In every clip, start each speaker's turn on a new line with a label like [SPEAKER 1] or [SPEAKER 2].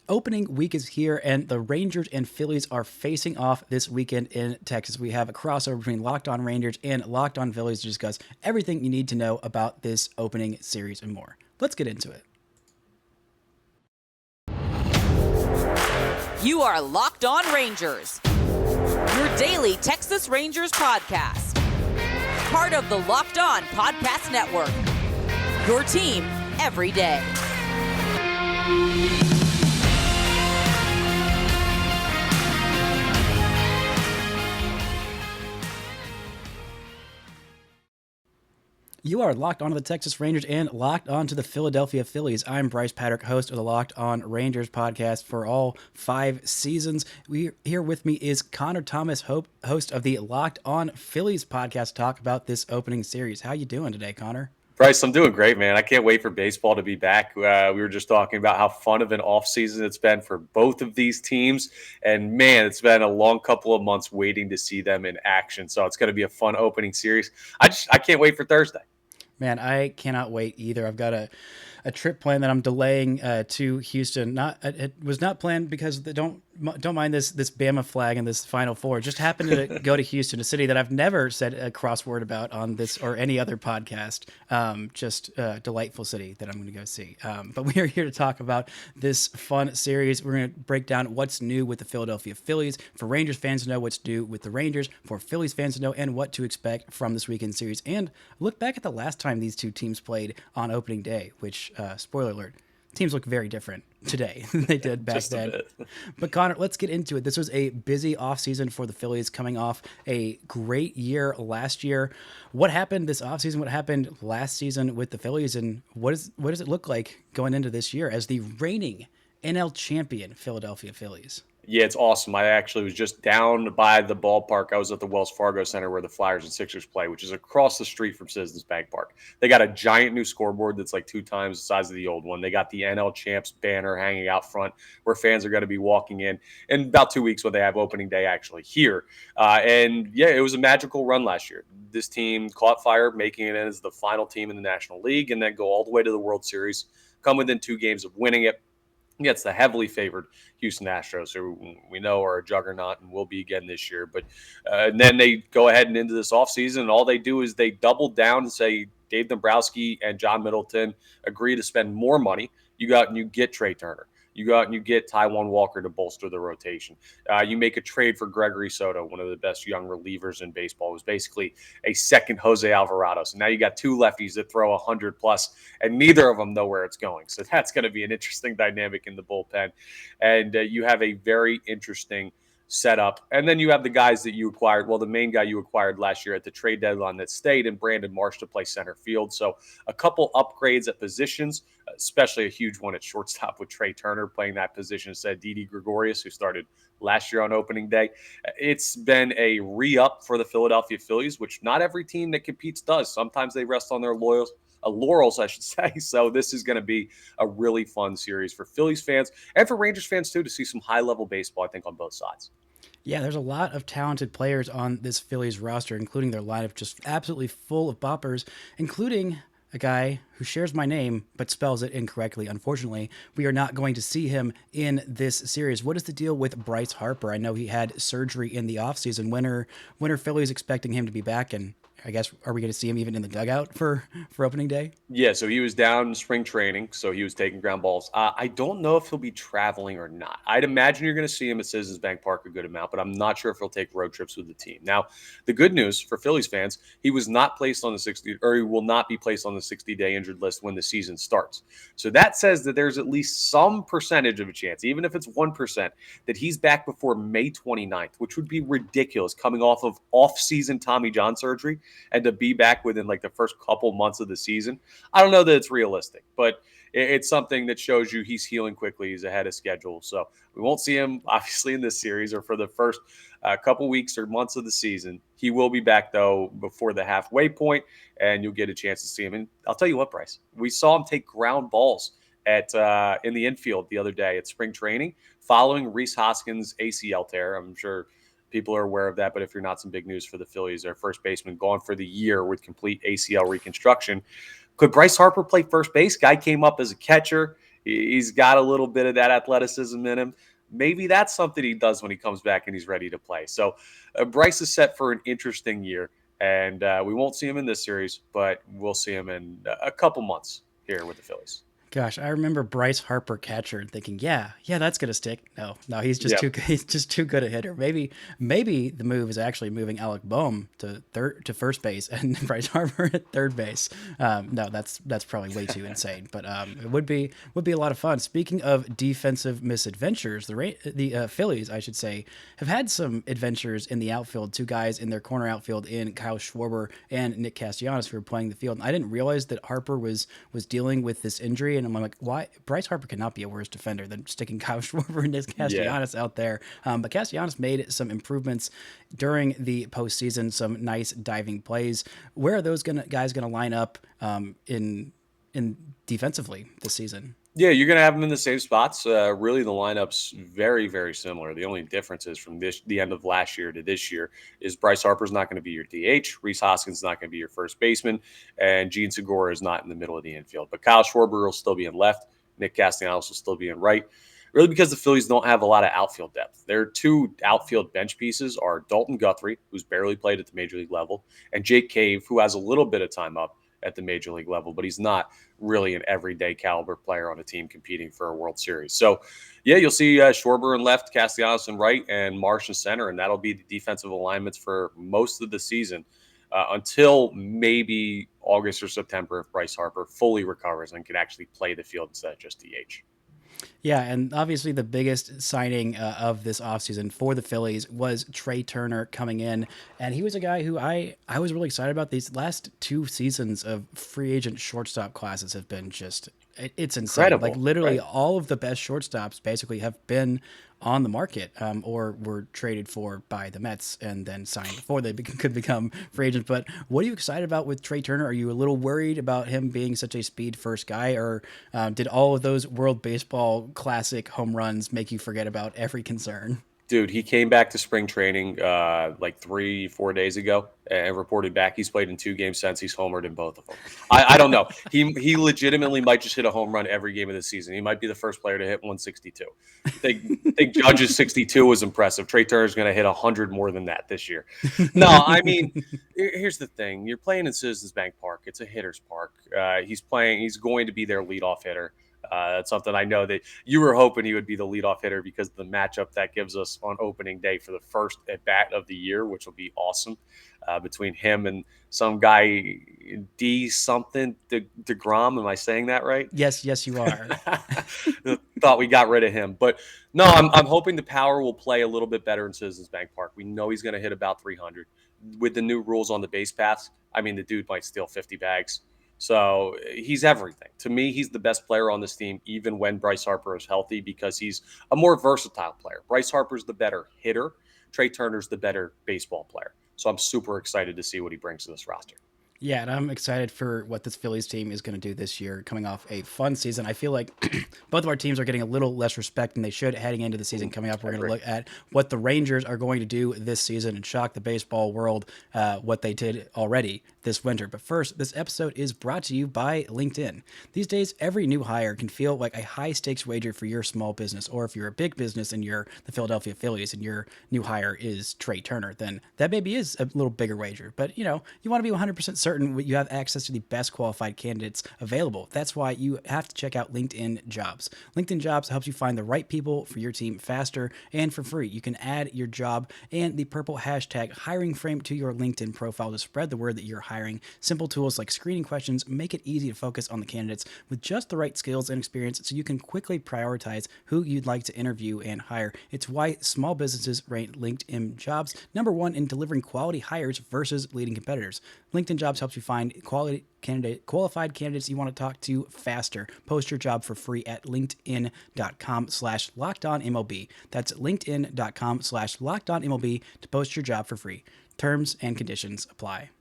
[SPEAKER 1] Opening week is here, and the Rangers and Phillies are facing off this weekend in Texas. We have a crossover between Locked On Rangers and Locked On Phillies to discuss everything you need to know about this opening series and more. Let's get into it.
[SPEAKER 2] You are Locked On Rangers, your daily Texas Rangers podcast. Part of the Locked On Podcast Network, your team every day.
[SPEAKER 1] You are locked onto the Texas Rangers and locked onto the Philadelphia Phillies. I'm Bryce Patrick, host of the Locked On Rangers podcast for all 5 seasons. Here with me is Connor Thomas, host of the Locked On Phillies podcast, to talk about this opening series. How you doing today, Connor?
[SPEAKER 3] Bryce, I'm doing great, man. I can't wait for baseball to be back. We were just talking about how fun of an offseason it's been for both of these teams. And, man, it's been a long couple of months waiting to see them in action. So it's going to be a fun opening series. I can't wait for Thursday.
[SPEAKER 1] Man, I cannot wait either. I've got a trip plan that I'm delaying to Houston. It was not planned because don't mind this Bama flag and this Final Four. It just happened to go to Houston, a city that I've never said a crossword about on this or any other podcast. Just a delightful city that I'm going to go see. But we are here to talk about this fun series. We're going to break down what's new with the Philadelphia Phillies, for Rangers fans to know what's new with the Rangers, for Phillies fans to know and what to expect from this weekend series, and look back at the last time these two teams played on opening day, which, spoiler alert, teams look very different today than they did back then. But Connor, let's get into it. This was a busy offseason for the Phillies, coming off a great year last year. What happened this offseason? What happened last season with the Phillies? And what does it look like going into this year as the reigning NL champion Philadelphia Phillies?
[SPEAKER 3] Yeah, it's awesome. I actually was just down by the ballpark. I was at the Wells Fargo Center where the Flyers and Sixers play, which is across the street from Citizens Bank Park. They got a giant new scoreboard that's like 2 times the size of the old one. They got the NL Champs banner hanging out front where fans are going to be walking in about 2 weeks when they have opening day actually here. And yeah, it was a magical run last year. This team caught fire, making it as the final team in the National League, and then go all the way to the World Series, come within 2 games of winning it. It's the heavily favored Houston Astros, who we know are a juggernaut and will be again this year. But then they go ahead and into this offseason, and all they do is they double down and say Dave Dombrowski and John Middleton agree to spend more money. You go out and you get Trea Turner. You go out and you get Taijuan Walker to bolster the rotation. You make a trade for Gregory Soto, one of the best young relievers in baseball. It was basically a second Jose Alvarado. So now you got 2 lefties that throw 100 plus, and neither of them know where it's going. So that's going to be an interesting dynamic in the bullpen. And you have a very interesting setup. And then you have the guys that you acquired. Well, the main guy you acquired last year at the trade deadline that stayed, and Brandon Marsh to play center field. So a couple upgrades at positions, especially a huge one at shortstop with Trea Turner playing that position instead of Didi Gregorius, who started last year on opening day. It's been a re-up for the Philadelphia Phillies, which not every team that competes does. Sometimes they rest on their laurels, I should say. So this is going to be a really fun series for Phillies fans and for Rangers fans too, to see some high-level baseball, I think, on both sides.
[SPEAKER 1] Yeah, there's a lot of talented players on this Phillies roster, including their lineup just absolutely full of boppers, including a guy who shares my name but spells it incorrectly. Unfortunately, we are not going to see him in this series. What is the deal with Bryce Harper? I know he had surgery in the offseason. When are Phillies expecting him to be back? And I guess, are we going to see him even in the dugout for opening day?
[SPEAKER 3] Yeah, so he was down in spring training, so he was taking ground balls. I don't know if he'll be traveling or not. I'd imagine you're going to see him at Citizens Bank Park a good amount, but I'm not sure if he'll take road trips with the team. Now, the good news for Phillies fans, he was not placed on the 60, or he will not be placed on the 60-day injured list when the season starts. So that says that there's at least some percentage of a chance, even if it's 1%, that he's back before May 29th, which would be ridiculous coming off of off-season Tommy John surgery. And to be back within like the first couple months of the season, I don't know that it's realistic, but it's something that shows you he's healing quickly. He's ahead of schedule. So we won't see him obviously in this series or for the first couple weeks or months of the season. He will be back though before the halfway point, and you'll get a chance to see him. And I'll tell you what, Bryce, we saw him take ground balls at in the infield the other day at spring training following Rhys Hoskins' ACL tear. I'm sure people are aware of that, but if you're not, some big news for the Phillies. Their first baseman gone for the year with complete ACL reconstruction. Could Bryce Harper play first base? Guy came up as a catcher. He's got a little bit of that athleticism in him. Maybe that's something he does when he comes back and he's ready to play. So Bryce is set for an interesting year, and we won't see him in this series, but we'll see him in a couple months here with the Phillies.
[SPEAKER 1] Gosh, I remember Bryce Harper catcher and thinking, yeah, that's gonna stick. No, he's just
[SPEAKER 3] Yeah.
[SPEAKER 1] too he's just too good a hitter. Maybe the move is actually moving Alec Boehm to first base and Bryce Harper at third base. No, that's probably way too insane. But it would be a lot of fun. Speaking of defensive misadventures, the Phillies, I should say, have had some adventures in the outfield. Two guys in their corner outfield in Kyle Schwarber and Nick Castellanos who were playing the field. And I didn't realize that Harper was dealing with this injury. And I'm like, why? Bryce Harper cannot be a worse defender than sticking Kyle Schwarber and Castellanos out there. But Castellanos made some improvements during the postseason, some nice diving plays. Where are those guys going to line up in defensively this season?
[SPEAKER 3] Yeah, you're going to have them in the same spots. Really, the lineup's very, very similar. The only difference is from the end of last year to this year is Bryce Harper's not going to be your DH, Rhys Hoskins is not going to be your first baseman, and Gene Segura is not in the middle of the infield. But Kyle Schwarber will still be in left. Nick Castellanos will still be in right. Really, because the Phillies don't have a lot of outfield depth. Their two outfield bench pieces are Dalton Guthrie, who's barely played at the major league level, and Jake Cave, who has a little bit of time up at the major league level, but he's not really an everyday caliber player on a team competing for a World Series. So, yeah, you'll see Schwarber in left, Castellanos in right, and Marsh in center, and that'll be the defensive alignments for most of the season until maybe August or September if Bryce Harper fully recovers and can actually play the field instead of just DH.
[SPEAKER 1] Yeah, and obviously the biggest signing of this offseason for the Phillies was Trea Turner coming in. And he was a guy who I was really excited about. These last two seasons of free agent shortstop classes have been just, it's insane.
[SPEAKER 3] Incredible,
[SPEAKER 1] Like literally
[SPEAKER 3] right?
[SPEAKER 1] all of the best shortstops basically have been on the market or were traded for by the Mets and then signed before they could become free agents. But what are you excited about with Trea Turner? Are you a little worried about him being such a speed first guy, or did all of those World Baseball Classic home runs make you forget about every concern?
[SPEAKER 3] Dude, he came back to spring training like 3-4 days ago and reported back. He's played in 2 games since. He's homered in both of them. I don't know. He legitimately might just hit a home run every game of the season. He might be the first player to hit 162. I think Judge's 62 was impressive. Trea Turner's going to hit 100 more than that this year. No, I mean, here's the thing. You're playing in Citizens Bank Park. It's a hitter's park. He's going to be their leadoff hitter. That's something I know that you were hoping he would be the leadoff hitter because of the matchup that gives us on opening day for the first at bat of the year, which will be awesome between him and some guy D something deGrom. Am I saying that right?
[SPEAKER 1] Yes, you are.
[SPEAKER 3] Thought we got rid of him, but no, I'm hoping the power will play a little bit better in Citizens Bank Park. We know he's going to hit about 300 with the new rules on the base paths. I mean, the dude might steal 50 bags. So he's everything. To me, he's the best player on this team, even when Bryce Harper is healthy, because he's a more versatile player. Bryce Harper's the better hitter. Trea Turner's the better baseball player. So I'm super excited to see what he brings to this roster.
[SPEAKER 1] Yeah, and I'm excited for what this Phillies team is going to do this year, coming off a fun season. I feel like both of our teams are getting a little less respect than they should heading into the season coming up. We're going to look at what the Rangers are going to do this season and shock the baseball world what they did already this winter. But first, this episode is brought to you by LinkedIn. These days, every new hire can feel like a high-stakes wager for your small business, or if you're a big business and you're the Philadelphia Phillies and your new hire is Trea Turner, then that maybe is a little bigger wager. But, you want to be 100% certain you have access to the best qualified candidates available. That's why you have to check out LinkedIn Jobs. LinkedIn Jobs helps you find the right people for your team faster and for free. You can add your job and the purple hashtag hiring frame to your LinkedIn profile to spread the word that you're hiring. Simple tools like screening questions make it easy to focus on the candidates with just the right skills and experience so you can quickly prioritize who you'd like to interview and hire. It's why small businesses rate LinkedIn Jobs #1 in delivering quality hires versus leading competitors. LinkedIn Jobs helps you find qualified candidates you want to talk to faster. Post your job for free at linkedin.com/lockedonmlb. That's linkedin.com/lockedonmlb to post your job for free. Terms and conditions apply.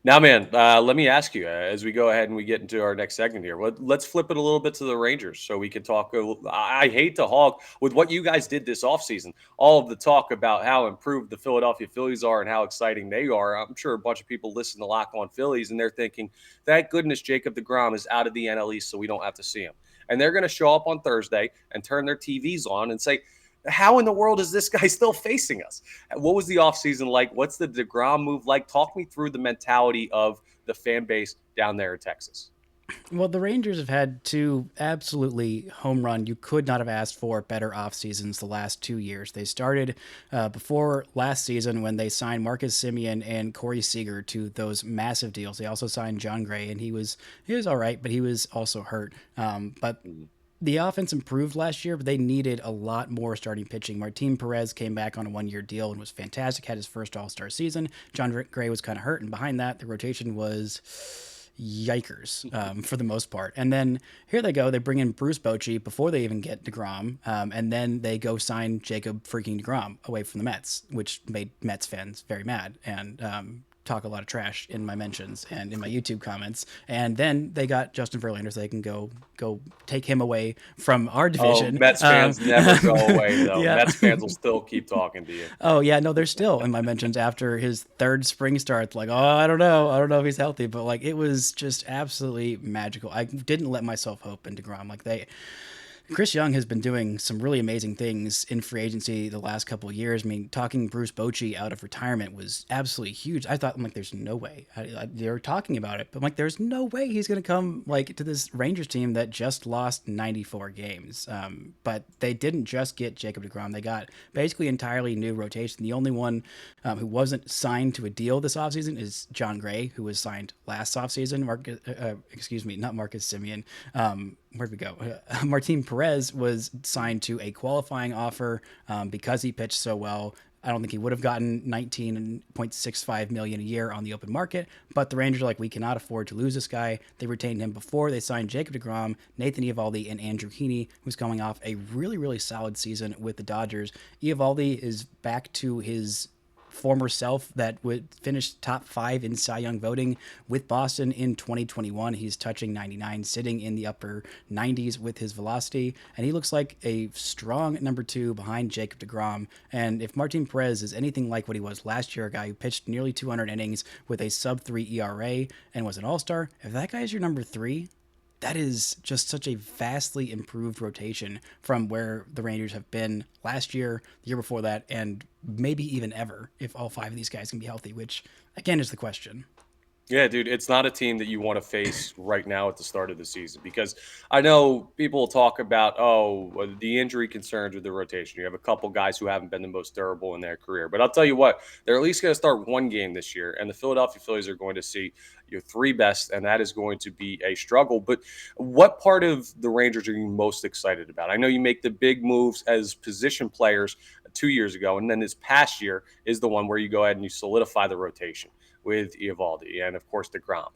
[SPEAKER 3] Now, man, let me ask you as we go ahead and we get into our next segment here. Let's flip it a little bit to the Rangers so we can talk. I hate to hog with what you guys did this offseason. All of the talk about how improved the Philadelphia Phillies are and how exciting they are. I'm sure a bunch of people listen to Lock On Phillies and they're thinking, thank goodness Jacob deGrom is out of the NL East so we don't have to see him. And they're going to show up on Thursday and turn their TVs on and say, how in the world is this guy still facing us? What was the offseason like? What's the deGrom move like? Talk me through the mentality of the fan base down there in Texas.
[SPEAKER 1] Well, the Rangers have had two absolutely home run. You could not have asked for better off seasons the last 2 years. They started before last season when they signed Marcus Semien and Corey Seager to those massive deals. They also signed John Gray, and he was all right, but he was also hurt. But the offense improved last year, but they needed a lot more starting pitching. Martin Perez came back on a 1-year deal and was fantastic, had his first All-Star season. John Gray was kind of hurt, and behind that, the rotation was yikers for the most part. And then here they go. They bring in Bruce Bochy before they even get deGrom, and then they go sign Jacob freaking deGrom away from the Mets, which made Mets fans very mad and talk a lot of trash in my mentions and in my YouTube comments. And then they got Justin Verlander so they can go take him away from our division.
[SPEAKER 3] Oh, Mets fans never go away, though.
[SPEAKER 1] Yeah.
[SPEAKER 3] Mets fans will still keep talking to you.
[SPEAKER 1] Oh, yeah, no, they're still in my mentions after his third spring start. Like, oh, I don't know if he's healthy, but like it was just absolutely magical. I didn't let myself hope in deGrom. Like Chris Young has been doing some really amazing things in free agency the last couple of years. I mean, talking Bruce Bochy out of retirement was absolutely huge. I thought, I'm like, there's no way. They were talking about it, but I'm like, there's no way he's going to come like to this Rangers team that just lost 94 games. But they didn't just get Jacob deGrom. They got basically entirely new rotation. The only one who wasn't signed to a deal this offseason is John Gray, who was signed last offseason. Not Marcus Semien. Where'd we go? Martin Perez was signed to a qualifying offer because he pitched so well. I don't think he would have gotten $19.65 million a year on the open market, but the Rangers are like, we cannot afford to lose this guy. They retained him before they signed Jacob deGrom, Nathan Eovaldi, and Andrew Heaney, who's coming off a really, really solid season with the Dodgers. Eovaldi is back to his former self that would finish top 5 in Cy Young voting with Boston in 2021. He's touching 99, sitting in the upper 90s with his velocity, and he looks like a strong number 2 behind Jacob deGrom. And if Martin Perez is anything like what he was last year, a guy who pitched nearly 200 innings with a sub-3 ERA and was an all-star, if that guy is your number 3, that is just such a vastly improved rotation from where the Rangers have been last year, the year before that, and maybe even ever if all 5 of these guys can be healthy, which, again, is the question.
[SPEAKER 3] Yeah, dude, it's not a team that you want to face right now at the start of the season because I know people will talk about, the injury concerns with the rotation. You have a couple guys who haven't been the most durable in their career. But I'll tell you what, they're at least going to start one game this year, and the Philadelphia Phillies are going to see your 3 best, and that is going to be a struggle. But what part of the Rangers are you most excited about? I know you make the big moves as position players 2 years ago, and then this past year is the one where you go ahead and you solidify the rotation with Eovaldi and, of course, deGrom.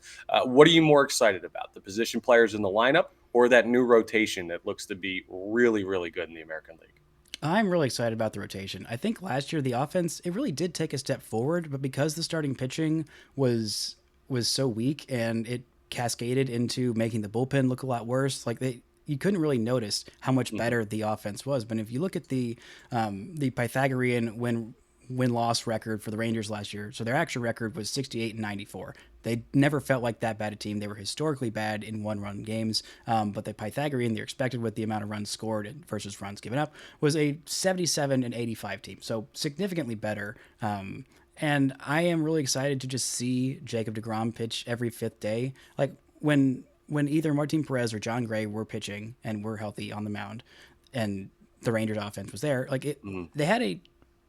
[SPEAKER 3] What are you more excited about, the position players in the lineup or that new rotation that looks to be really, really good in the American League?
[SPEAKER 1] I'm really excited about the rotation. I think last year the offense, it really did take a step forward, but because the starting pitching was so weak and it cascaded into making the bullpen look a lot worse, you couldn't really notice how much better the offense was. But if you look at the Pythagorean win-loss record for the Rangers last year, so their actual record was 68-94. They never felt like that bad a team. They were historically bad in one-run games, but the Pythagorean, they're expected with the amount of runs scored versus runs given up, was a 77-85 team, so significantly better. And I am really excited to just see Jacob deGrom pitch every 5th day. Like when either Martin Perez or John Gray were pitching and were healthy on the mound, and the Rangers offense was there, they had a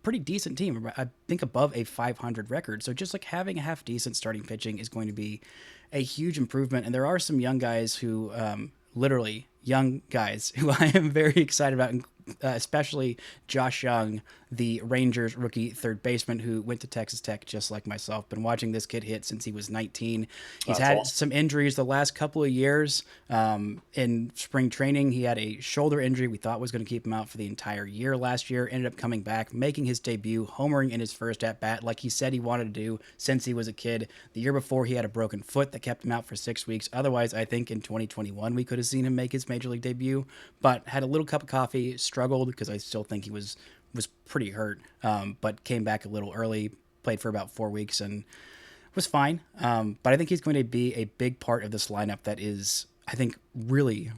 [SPEAKER 1] pretty decent team. I think above a 500 record. So just like having a half decent starting pitching is going to be a huge improvement. And there are some young guys who, literally young guys who I am very excited about, especially Josh Young, the Rangers rookie third baseman who went to Texas Tech just like myself. Been watching this kid hit since he was 19. He's had some injuries the last couple of years. In spring training, he had a shoulder injury we thought was going to keep him out for the entire year last year. Ended up coming back, making his debut, homering in his first at-bat like he said he wanted to do since he was a kid. The year before, he had a broken foot that kept him out for 6 weeks. Otherwise, I think in 2021, we could have seen him make his major league debut, but had a little cup of coffee, struggled because I still think he was pretty hurt, but came back a little early, played for about 4 weeks and was fine. But I think he's going to be a big part of this lineup that is, I think, really,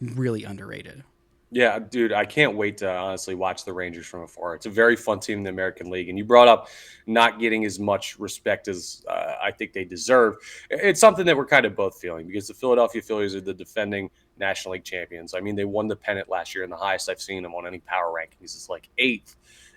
[SPEAKER 1] really underrated.
[SPEAKER 3] Yeah, dude, I can't wait to honestly watch the Rangers from afar. It's a very fun team in the American League. And you brought up not getting as much respect as I think they deserve. It's something that we're kind of both feeling because the Philadelphia Phillies are the defending National League champions. I mean, they won the pennant last year, and the highest I've seen them on any power rankings is like eighth.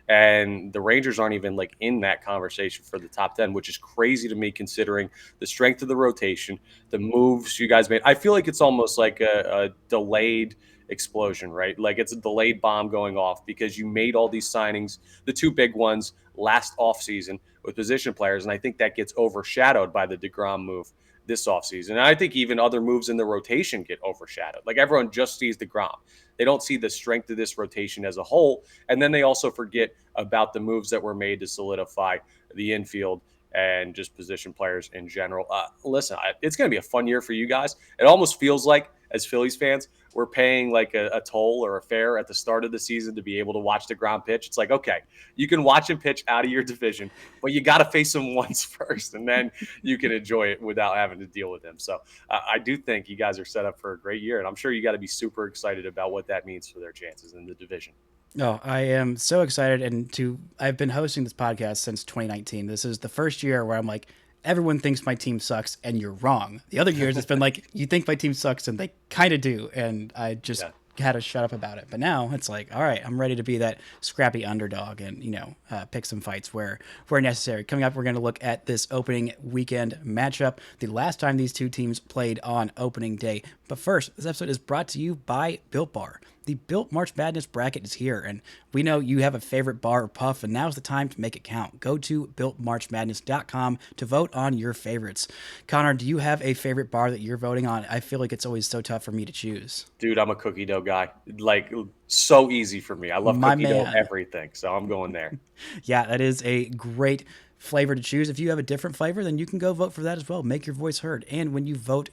[SPEAKER 3] And the Rangers aren't even like in that conversation for the top 10, which is crazy to me considering the strength of the rotation, the moves you guys made. I feel like it's almost like a delayed explosion, right? Like it's a delayed bomb going off because you made all these signings, the two big ones last offseason with position players. And I think that gets overshadowed by the deGrom move this offseason. And I think even other moves in the rotation get overshadowed. Like everyone just sees deGrom. They don't see the strength of this rotation as a whole. And then they also forget about the moves that were made to solidify the infield and just position players in general. Listen, it's going to be a fun year for you guys. It almost feels like, as Phillies fans, we're paying like a toll or a fare at the start of the season to be able to watch deGrom pitch. It's like, okay, you can watch him pitch out of your division, but you got to face him once first, and then you can enjoy it without having to deal with him. So I do think you guys are set up for a great year, and I'm sure you got to be super excited about what that means for their chances in the division.
[SPEAKER 1] Oh, I am so excited. I've been hosting this podcast since 2019. This is the first year where I'm like, everyone thinks my team sucks and you're wrong. The other years it's been like, you think my team sucks and they kind of do. And I just had to shut up about it. But now it's like, all right, I'm ready to be that scrappy underdog and, pick some fights where necessary. Coming up, we're going to look at this opening weekend matchup, the last time these two teams played on opening day. But first, this episode is brought to you by Built Bar. The Built March Madness bracket is here, and we know you have a favorite bar or puff, and now's the time to make it count. Go to BuiltMarchMadness.com to vote on your favorites. Connor, do you have a favorite bar that you're voting on? I feel like it's always so tough for me to choose.
[SPEAKER 3] Dude, I'm a cookie dough guy. Like, so easy for me. I love cookie dough everything, so I'm going there.
[SPEAKER 1] Yeah, that is a great flavor to choose. If you have a different flavor, then you can go vote for that as well. Make your voice heard. And when you vote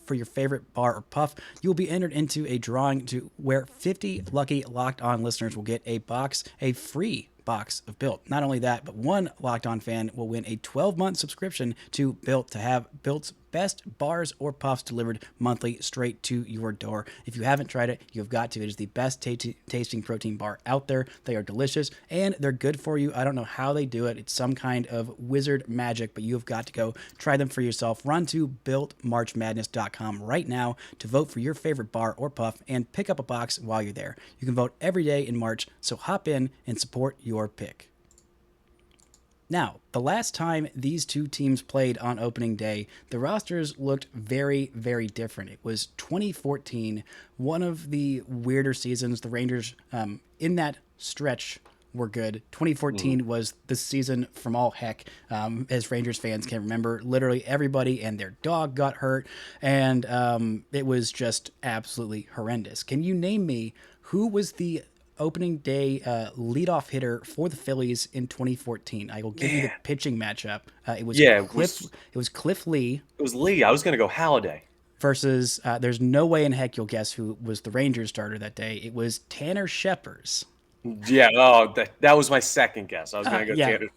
[SPEAKER 1] for your favorite bar or puff, you'll be entered into a drawing to where 50 lucky Locked On listeners will get a free box of Built. Not only that, but one Locked On fan will win a 12-month subscription to Built to have Built's best bars or puffs delivered monthly straight to your door. If you haven't tried it, you've got to. It is the best tasting protein bar out there. They are delicious and they're good for you. I don't know how they do it. It's some kind of wizard magic, but you've got to go try them for yourself. Run to BuiltMarchMadness.com right now to vote for your favorite bar or puff and pick up a box while you're there. You can vote every day in March, so hop in and support your pick. Now, the last time these two teams played on opening day, the rosters looked very, very different. It was 2014, one of the weirder seasons. The Rangers, in that stretch, were good. 2014 was the season from all heck, as Rangers fans can remember. Literally everybody and their dog got hurt, and it was just absolutely horrendous. Can you name me who was the opening day leadoff hitter for the Phillies in 2014? I will give you the pitching matchup. It was Cliff Lee.
[SPEAKER 3] It was Lee. I was going to go Halladay.
[SPEAKER 1] Versus, there's no way in heck you'll guess who was the Rangers starter that day. It was Tanner Scheppers.
[SPEAKER 3] Yeah, that was my second guess. I was going to go Tanner.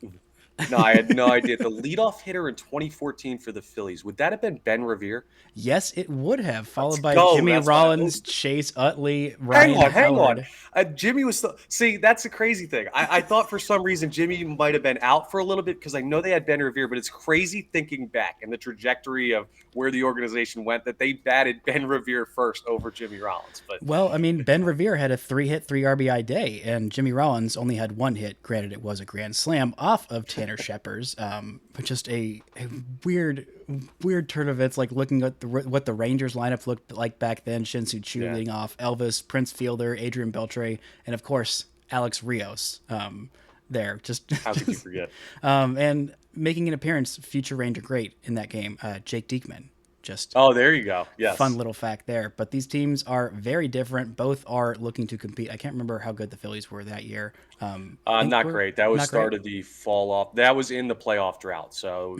[SPEAKER 3] No, I had no idea. The leadoff hitter in 2014 for the Phillies, would that have been Ben Revere?
[SPEAKER 1] Yes, it would have, followed by Jimmy Rollins, Chase Utley, Ryan
[SPEAKER 3] Hang on. Jimmy was see, that's the crazy thing. I thought for some reason Jimmy might have been out for a little bit because I know they had Ben Revere, but it's crazy thinking back and the trajectory of where the organization went that they batted Ben Revere first over Jimmy Rollins. But
[SPEAKER 1] well, I mean, Ben Revere had a 3-hit, 3 RBI day, and Jimmy Rollins only had 1 hit. Granted, it was a grand slam off of Tanner Scheppers, but just a weird turn of events. Like looking at what the Rangers lineup looked like back then: Shin-Soo Choo leading off, Elvis, Prince Fielder, Adrian Beltre, and of course Alex Rios. There, just
[SPEAKER 3] how could you forget?
[SPEAKER 1] And making an appearance, future Ranger great in that game, Jake Diekman. Just
[SPEAKER 3] there you go. Yes.
[SPEAKER 1] Fun little fact there. But these teams are very different. Both are looking to compete. I can't remember how good the Phillies were that year.
[SPEAKER 3] Not great. That was started the fall off. That was in the playoff drought. So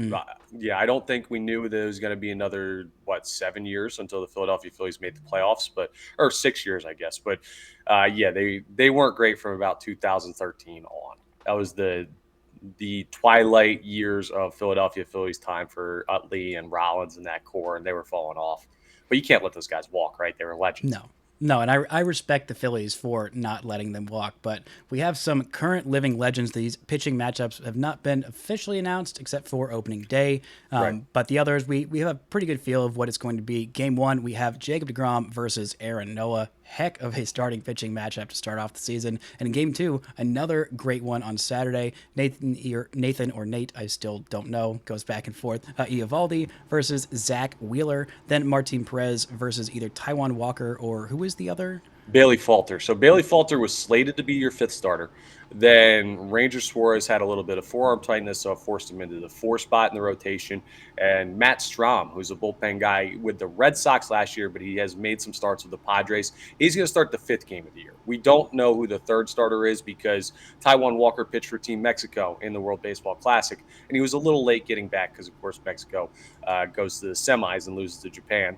[SPEAKER 3] I don't think we knew that it was going to be another 7 years until the Philadelphia Phillies made the playoffs, or 6 years, I guess. But they weren't great from about 2013 on. That was the twilight years of Philadelphia Phillies time for Utley and Rollins and that core, and they were falling off. But you can't let those guys walk, right? They were legends.
[SPEAKER 1] No. No, and I respect the Phillies for not letting them walk, but we have some current living legends. These pitching matchups have not been officially announced except for opening day.
[SPEAKER 3] Right.
[SPEAKER 1] But the others, we have a pretty good feel of what it's going to be. Game one, we have Jacob deGrom versus Aaron Noah. Heck of a starting pitching matchup to start off the season. And in game two, another great one on Saturday. Nathan or Nate, I still don't know, goes back and forth. Eovaldi versus Zach Wheeler. Then Martin Perez versus either Taijuan Walker or who is the other?
[SPEAKER 3] Bailey Falter. So Bailey Falter was slated to be your fifth starter. Then Ranger Suarez had a little bit of forearm tightness, so it forced him into the 4 spot in the rotation. And Matt Strahm, who's a bullpen guy with the Red Sox last year, but he has made some starts with the Padres. He's going to start the 5th game of the year. We don't know who the 3rd starter is because Taijuan Walker pitched for Team Mexico in the World Baseball Classic, and he was a little late getting back because, of course, Mexico goes to the semis and loses to Japan.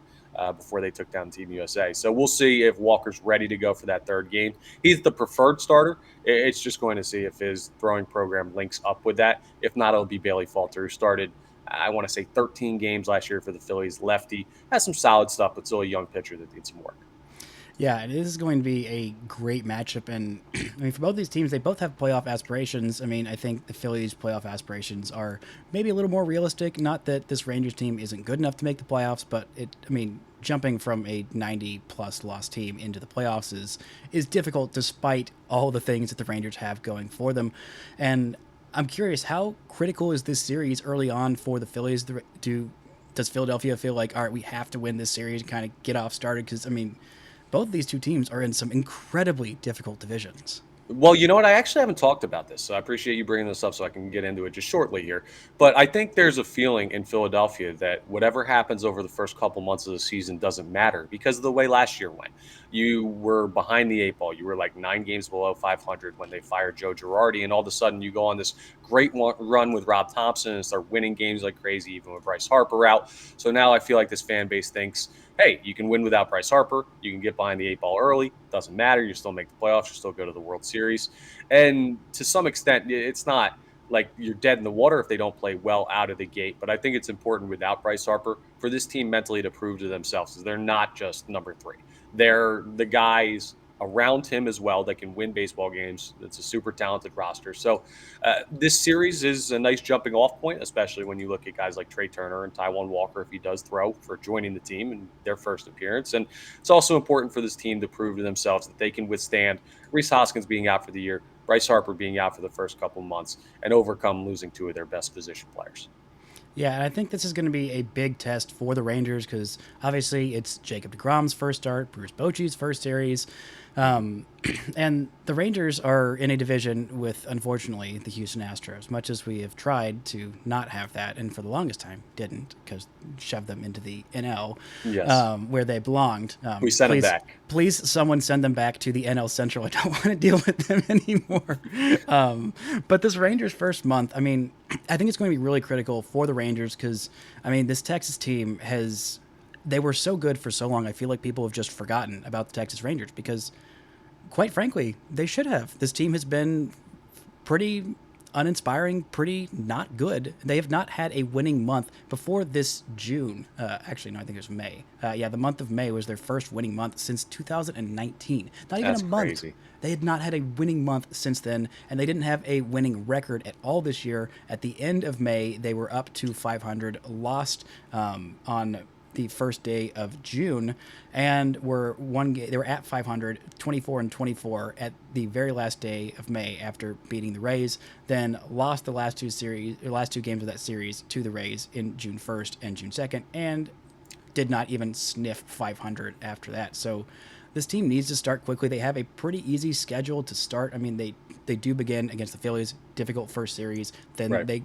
[SPEAKER 3] Before they took down Team USA. So we'll see if Walker's ready to go for that 3rd game. He's the preferred starter. It's just going to see if his throwing program links up with that. If not, it'll be Bailey Falter, who started, I want to say, 13 games last year for the Phillies. Lefty, has some solid stuff, but still a young pitcher that needs some work.
[SPEAKER 1] Yeah, it is going to be a great matchup. And I mean, for both these teams, they both have playoff aspirations. I mean, I think the Phillies' playoff aspirations are maybe a little more realistic. Not that this Rangers team isn't good enough to make the playoffs, but jumping from a 90-plus loss team into the playoffs is difficult despite all the things that the Rangers have going for them. And I'm curious, how critical is this series early on for the Phillies? Does Philadelphia feel like, all right, we have to win this series and kind of get off started? Because, I mean, both of these two teams are in some incredibly difficult divisions.
[SPEAKER 3] Well, you know what? I actually haven't talked about this, so I appreciate you bringing this up so I can get into it just shortly here. But I think there's a feeling in Philadelphia that whatever happens over the first couple months of the season doesn't matter because of the way last year went. You were behind the 8 ball. You were like 9 games below 500 when they fired Joe Girardi, and all of a sudden you go on this great run with Rob Thompson and start winning games like crazy, even with Bryce Harper out. So now I feel like this fan base thinks, hey, you can win without Bryce Harper. You can get behind the 8 ball early. Doesn't matter. You still make the playoffs. You still go to the World Series. And to some extent, it's not like you're dead in the water if they don't play well out of the gate. But I think it's important without Bryce Harper for this team mentally to prove to themselves that they're not just number 3. They're the guys around him as well that can win baseball games. It's a super talented roster. So this series is a nice jumping off point, especially when you look at guys like Trea Turner and Taijuan Walker, if he does throw, for joining the team in their first appearance. And it's also important for this team to prove to themselves that they can withstand Rhys Hoskins being out for the year, Bryce Harper being out for the first couple of months, and overcome losing 2 of their best position players.
[SPEAKER 1] Yeah, and I think this is going to be a big test for the Rangers because obviously it's Jacob deGrom's first start, Bruce Bochy's first series. And the Rangers are in a division with, unfortunately, the Houston Astros, much as we have tried to not have that, and for the longest time didn't, because shoved them into the NL,
[SPEAKER 3] Yes.
[SPEAKER 1] where they belonged.
[SPEAKER 3] We sent them back.
[SPEAKER 1] Please, someone send them back to the NL Central. I don't want to deal with them anymore. But this Rangers first month, I mean, I think it's going to be really critical for the Rangers because, I mean, this Texas team they were so good for so long. I feel like people have just forgotten about the Texas Rangers because, quite frankly, they should have. This team has been pretty uninspiring, pretty not good. They have not had a winning month before this June. Actually, no, I think it was May. The month of May was their first winning month since 2019. Not even
[SPEAKER 3] That's
[SPEAKER 1] a month.
[SPEAKER 3] crazy.
[SPEAKER 1] They had not had a winning month since then, and they didn't have a winning record at all this year. At the end of May, they were up to 500, lost on the first day of June, and were they were at 500, 24-24 at the very last day of May after beating the Rays, then lost the last two games of that series to the Rays in June 1st and June 2nd, and did not even sniff 500 after that. So this team needs to start quickly. They have a pretty easy schedule to start. I mean, they do begin against the Phillies, difficult first series, then
[SPEAKER 3] Right.
[SPEAKER 1] they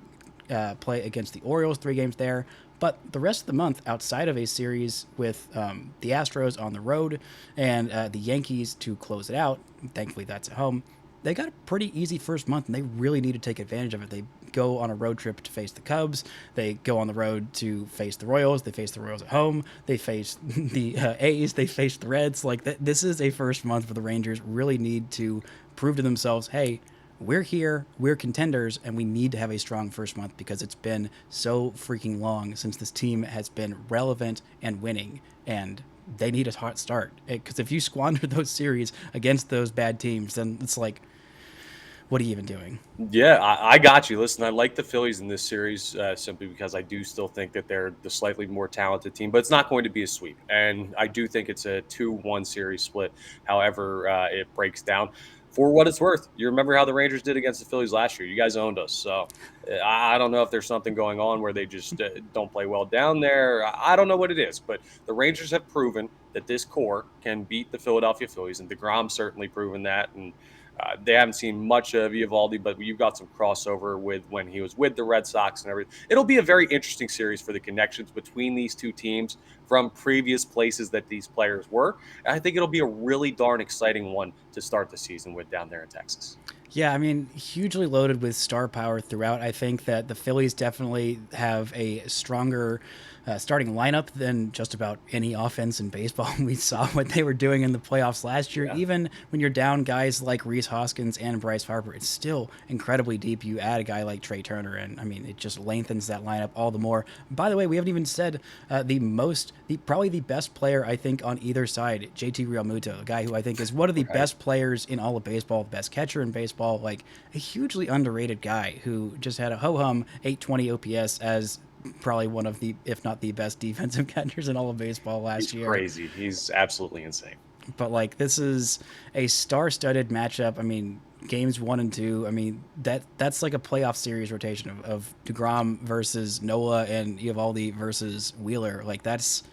[SPEAKER 1] play against the Orioles, 3 games there. But the rest of the month, outside of a series with the Astros on the road and the Yankees to close it out, thankfully that's at home, they got a pretty easy first month, and they really need to take advantage of it. They go on a road trip to face the Cubs. They go on the road to face the Royals. They face the Royals at home. They face the A's. They face the Reds. This is a first month for the Rangers. Really need to prove to themselves, hey, we're here, we're contenders, and we need to have a strong first month because it's been so freaking long since this team has been relevant and winning. And they need a hot start. Because if you squander those series against those bad teams, then it's like, what are you even doing?
[SPEAKER 3] Yeah, I got you. Listen, I like the Phillies in this series simply because I do still think that they're the slightly more talented team, but it's not going to be a sweep. And I do think it's a 2-1 series split, however it breaks down. For what it's worth, you remember how the Rangers did against the Phillies last year. You guys owned us. So I don't know if there's something going on where they just don't play well down there. I don't know what it is, but the Rangers have proven that this core can beat the Philadelphia Phillies, and deGrom certainly proven that. And they haven't seen much of Eovaldi, but you've got some crossover with when he was with the Red Sox and everything. It'll be a very interesting series for the connections between these two teams from previous places that these players were. And I think it'll be a really darn exciting one to start the season with down there in Texas.
[SPEAKER 1] Yeah, I mean, hugely loaded with star power throughout. I think that the Phillies definitely have a stronger starting lineup than just about any offense in baseball. We saw what they were doing in the playoffs last year.
[SPEAKER 3] Yeah.
[SPEAKER 1] Even when you're down guys like Rhys Hoskins and Bryce Harper, it's still incredibly deep. You add a guy like Trea Turner, and I mean, it just lengthens that lineup all the more. By the way, we haven't even said probably the best player, I think, on either side, JT Realmuto, a guy who I think is one of the best players in all of baseball, the best catcher in baseball, like a hugely underrated guy who just had a ho-hum 820 OPS as probably one of the, if not the best defensive catchers in all of baseball last year.
[SPEAKER 3] Crazy. He's absolutely insane.
[SPEAKER 1] But like, this is a star-studded matchup. I mean, games 1 and 2. I mean, that's like a playoff series rotation of deGrom versus Noah and Eovaldi versus Wheeler. Like that's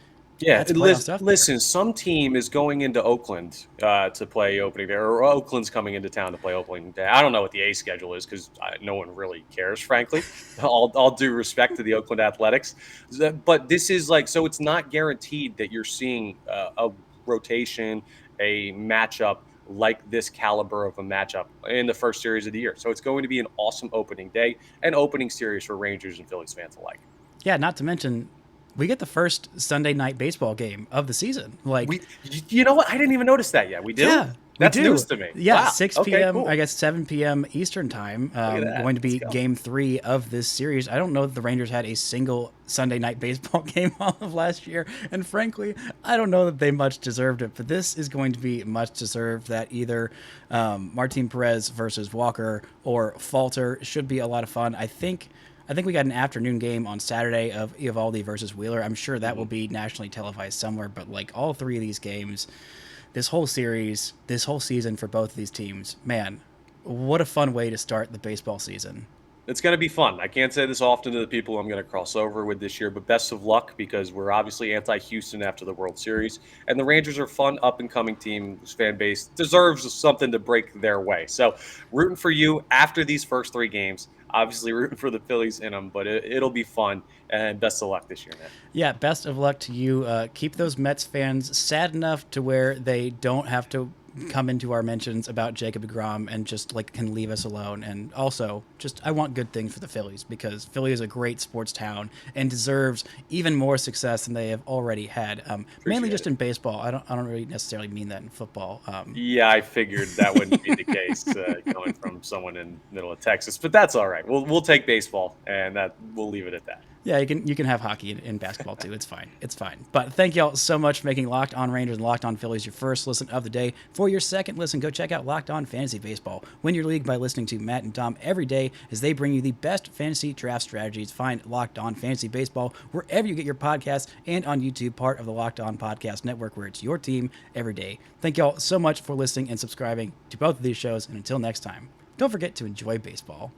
[SPEAKER 3] listen, some team is going into Oakland to play opening day, or Oakland's coming into town to play opening day. I don't know what the A schedule is because no one really cares, frankly. All due respect to the Oakland Athletics. But this is like, so it's not guaranteed that you're seeing a rotation, a matchup like this caliber of a matchup in the first series of the year. So it's going to be an awesome opening day and opening series for Rangers and Phillies fans alike.
[SPEAKER 1] Yeah, not to mention, we get the first Sunday night baseball game of the season. Like,
[SPEAKER 3] you know what? I didn't even notice that yet. We do?
[SPEAKER 1] Yeah.
[SPEAKER 3] That's news to me.
[SPEAKER 1] Yeah,
[SPEAKER 3] Wow.
[SPEAKER 1] 6
[SPEAKER 3] Okay,
[SPEAKER 1] p.m.,
[SPEAKER 3] cool.
[SPEAKER 1] I guess 7 p.m. Eastern time, going to be game 3 of this series. I don't know that the Rangers had a single Sunday night baseball game all of last year, and frankly, I don't know that they much deserved it, but this is going to be much deserved. That either Martin Perez versus Walker or Falter should be a lot of fun. I think we got an afternoon game on Saturday of Eovaldi versus Wheeler. I'm sure that will be nationally televised somewhere, but like all 3 of these games, this whole series, this whole season for both of these teams, man, what a fun way to start the baseball season.
[SPEAKER 3] It's going to be fun. I can't say this often to the people I'm going to cross over with this year, but best of luck because we're obviously anti-Houston after the World Series, and the Rangers are a fun, up-and-coming team whose fan base deserves something to break their way. So rooting for you after these first 3 games. Obviously rooting for the Phillies in them, but it'll be fun, and best of luck this year, man.
[SPEAKER 1] Yeah, best of luck to you. Keep those Mets fans sad enough to where they don't have to come into our mentions about Jacob deGrom and just like can leave us alone. And also, just I want good things for the Phillies because Philly is a great sports town and deserves even more success than they have already had. Mainly just in baseball. I don't really necessarily mean that in football.
[SPEAKER 3] Yeah, I figured that wouldn't be the case coming from someone in the middle of Texas, but that's all right. We'll take baseball, and we'll leave it at that.
[SPEAKER 1] Yeah, you can have hockey in basketball too. It's fine. It's fine. But thank y'all so much for making Locked On Rangers and Locked On Phillies your first listen of the day. For your second listen, go check out Locked On Fantasy Baseball. Win your league by listening to Matt and Tom every day as they bring you the best fantasy draft strategies. Find Locked On Fantasy Baseball wherever you get your podcasts and on YouTube, part of the Locked On Podcast Network, where it's your team every day. Thank y'all so much for listening and subscribing to both of these shows. And until next time, don't forget to enjoy baseball.